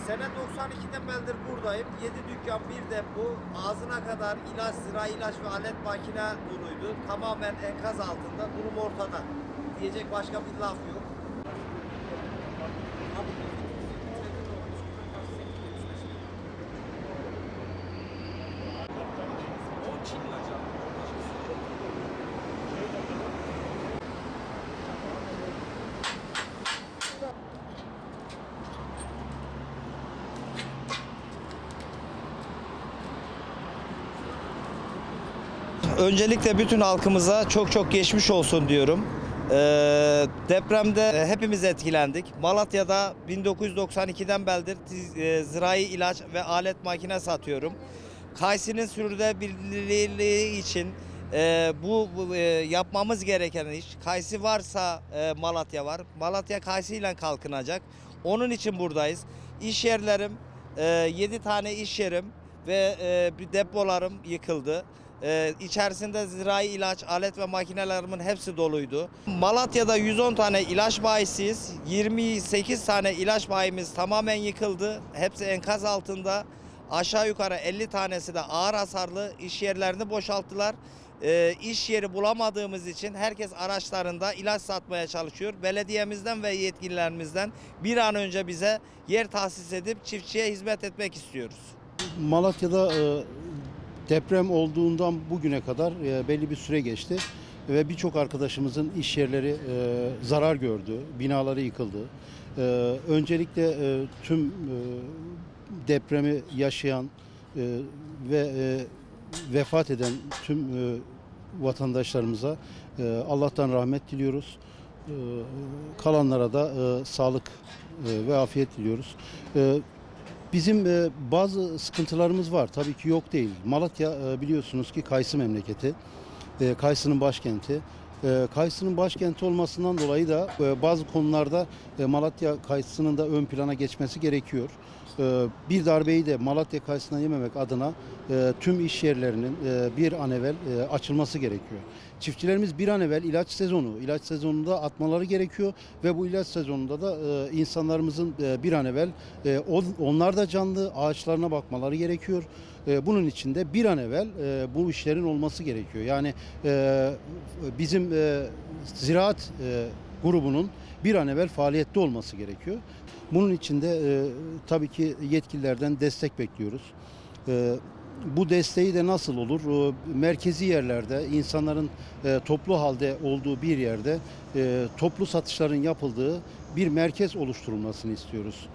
Sene 92'den beridir buradayım. 7 dükkan, bir depo, ağzına kadar ilaç, sıra ilaç ve alet makine doluydu. Tamamen enkaz altında, durum ortada. Diyecek başka bir laf yok. Öncelikle bütün halkımıza çok geçmiş olsun diyorum. Depremde hepimiz etkilendik. Malatya'da 1992'den beridir zirai ilaç ve alet makine satıyorum. Kayısının sürdürülebilirliği için bu yapmamız gereken iş. Kayısı varsa Malatya var. Malatya kayısıyla kalkınacak. Onun için buradayız. İş yerlerim, 7 tane iş yerim ve depolarım yıkıldı. İçerisinde zirai ilaç, alet ve makinelerimin hepsi doluydu. Malatya'da 110 tane ilaç bayisiyiz. 28 tane ilaç bayimiz tamamen yıkıldı. Hepsi enkaz altında. Aşağı yukarı 50 tanesi de ağır hasarlı. İş yerlerini boşalttılar. İş yeri bulamadığımız için herkes araçlarında ilaç satmaya çalışıyor. Belediyemizden ve yetkililerimizden bir an önce bize yer tahsis edip çiftçiye hizmet etmek istiyoruz. Malatya'da deprem olduğundan bugüne kadar belli bir süre geçti ve birçok arkadaşımızın iş yerleri zarar gördü, binaları yıkıldı. Öncelikle tüm depremi yaşayan ve vefat eden tüm vatandaşlarımıza Allah'tan rahmet diliyoruz. Kalanlara da sağlık ve afiyet diliyoruz. Bizim bazı sıkıntılarımız var. Tabii ki yok değil. Malatya biliyorsunuz ki kayısı memleketi. Kayısının başkenti. Kayısının başkenti olmasından dolayı da bazı konularda Malatya kayısının da ön plana geçmesi gerekiyor. Bir darbeyi de Malatya kayısına yememek adına tüm iş yerlerinin bir an evvel açılması gerekiyor. Çiftçilerimiz bir an evvel ilaç sezonunda atmaları gerekiyor ve bu ilaç sezonunda da insanlarımızın bir an evvel onlar da canlı ağaçlarına bakmaları gerekiyor. Bunun için de bir an evvel bu işlerin olması gerekiyor. Yani bizim ziraat grubunun bir an evvel faaliyette olması gerekiyor. Bunun için de tabii ki yetkililerden destek bekliyoruz. Bu desteği de nasıl olur? Merkezi yerlerde, insanların toplu halde olduğu bir yerde toplu satışların yapıldığı bir merkez oluşturulmasını istiyoruz.